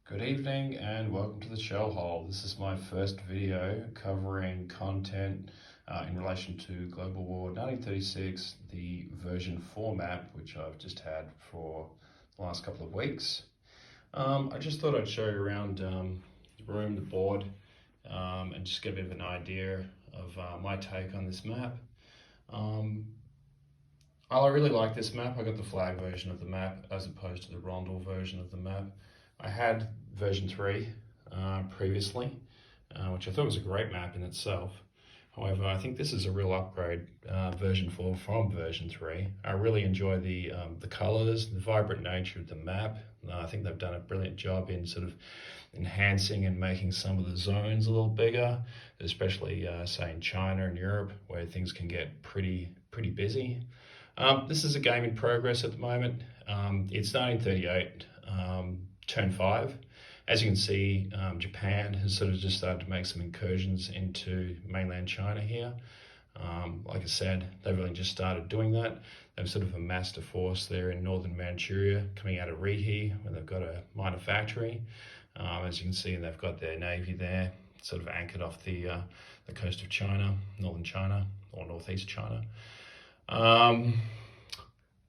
Good evening and welcome to the shell hole. This is my first video covering content in relation to Global War 1936, the version 4 map, which I've just had for the last couple of weeks. I just thought I'd show you around the room, the board, and just get a bit of an idea of my take on this map. I really like this map. I got the flag version of the map as opposed to the rondel version of the map. I had version 3 previously, which I thought was a great map in itself. However, I think this is a real upgrade, version 4 from version 3. I really enjoy the colours, the vibrant nature of the map. I think they've done a brilliant job in sort of enhancing and making some of the zones a little bigger, especially say in China and Europe, where things can get pretty busy. This is a game in progress at the moment. It's 1938. Turn 5. As you can see, Japan has sort of just started to make some incursions into mainland China here. Like I said, they've really just started doing that. They've sort of amassed a force there in northern Manchuria, coming out of Rihe, where they've got a minor factory. As you can see, they've got their navy there, sort of anchored off the coast of China, northern China, or northeast China.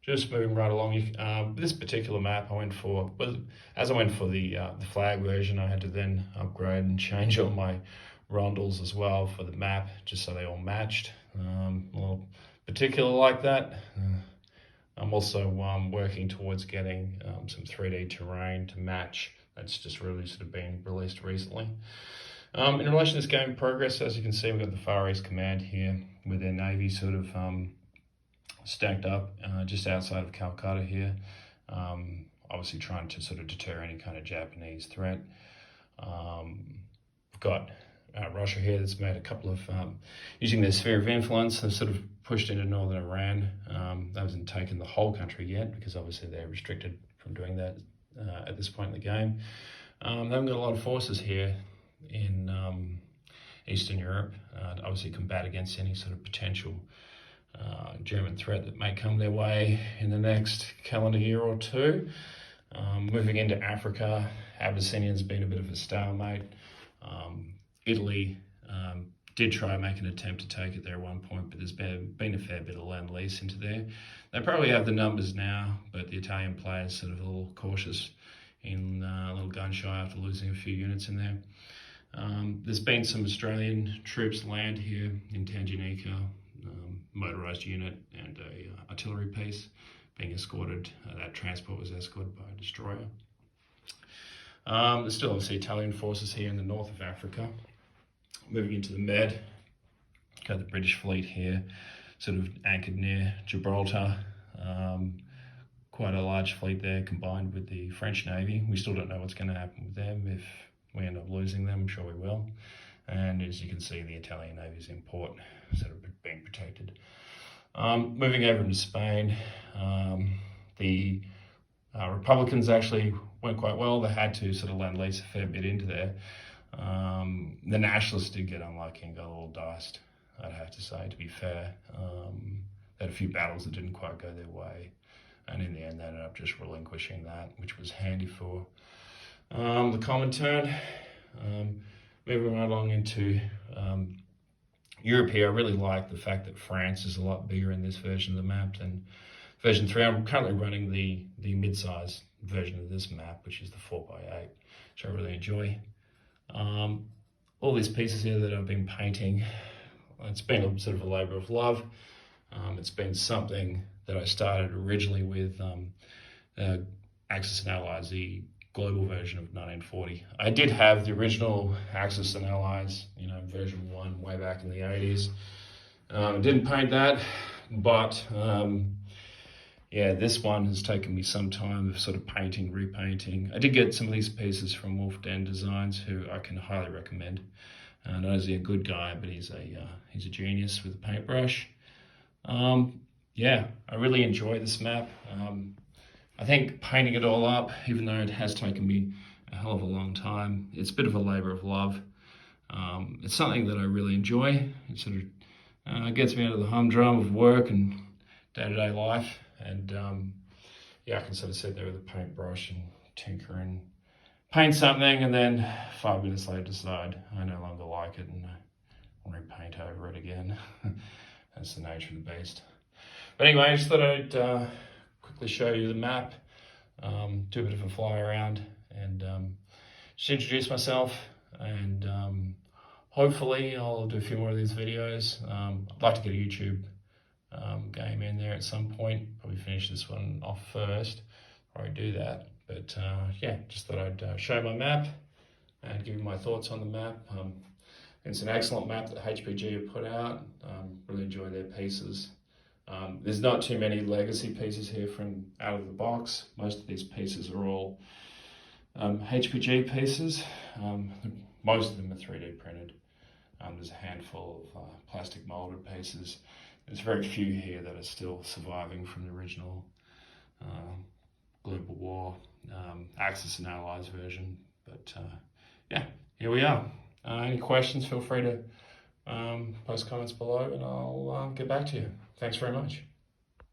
Just moving right along, this particular map I went for, as I went for the flag version, I had to then upgrade and change all my rondels as well for the map, just so they all matched. A little particular like that. I'm also working towards getting some 3D terrain to match. That's just really sort of been released recently. In relation to this game progress, as you can see, we've got the Far East Command here with their navy sort of stacked up just outside of Calcutta here, obviously trying to sort of deter any kind of Japanese threat. We've got Russia here that's made a couple of, using their sphere of influence, they've sort of pushed into northern Iran. They haven't taken the whole country yet because obviously they're restricted from doing that at this point in the game. They haven't got a lot of forces here in Eastern Europe to obviously combat against any sort of potential German threat that may come their way in the next calendar year or two. Moving into Africa, Abyssinia's been a bit of a stalemate. Italy did try and make an attempt to take it there at one point, but there's been a fair bit of land lease into there. They probably have the numbers now, but the Italian players sort of a little cautious, a little gun shy after losing a few units in there. There's been some Australian troops land here in Tanganyika, motorised unit and a artillery piece being escorted. That transport was escorted by a destroyer. There's still obviously Italian forces here in the north of Africa. Moving into the Med, got the British fleet here, sort of anchored near Gibraltar. Quite a large fleet there combined with the French Navy. We still don't know what's going to happen with them if we end up losing them. I'm sure we will. And as you can see, the Italian Navy's in port, sort of being protected. Moving over into Spain, the Republicans actually went quite well. They had to sort of land lease a fair bit into there. The Nationalists did get unlucky and got a little diced, I'd have to say, to be fair. They had a few battles that didn't quite go their way, and in the end they ended up just relinquishing that, which was handy for the Comintern. Moving right along into Europe here, I really like the fact that France is a lot bigger in this version of the map than version 3. I'm currently running the mid-size version of this map, which is the 4x8, which I really enjoy. All these pieces here that I've been painting, it's been a sort of a labour of love. It's been something that I started originally with Axis and Allies, the global version of 1940. I did have the original Axis and Allies, version 1 way back in the 80s. I didn't paint that, but yeah, this one has taken me some time of sort of painting, repainting. I did get some of these pieces from Wolf Den Designs, who I can highly recommend. Not only is he a good guy, but he's a genius with a paintbrush. Yeah, I really enjoy this map. I think painting it all up, even though it has taken me a hell of a long time, it's a bit of a labour of love. It's something that I really enjoy. It sort of gets me out of the humdrum of work and day-to-day life. And yeah, I can sort of sit there with a paintbrush and tinker and paint something and then 5 minutes later decide I no longer like it and I want to paint over it again. That's the nature of the beast. But anyway, I just thought I'd quickly show you the map, do a bit of a fly around, and just introduce myself, and hopefully I'll do a few more of these videos. I'd like to get a YouTube game in there at some point, probably finish this one off first, or I do that. But yeah, just thought I'd show my map and give you my thoughts on the map. It's an excellent map that HPG have put out. Really enjoy their pieces. There's not too many legacy pieces here from out of the box. Most of these pieces are all HPG pieces. Most of them are 3D printed. There's a handful of plastic molded pieces. There's very few here that are still surviving from the original Global War Axis and Allies version. But yeah, here we are. Any questions, feel free to post comments below and I'll get back to you. Thanks very much.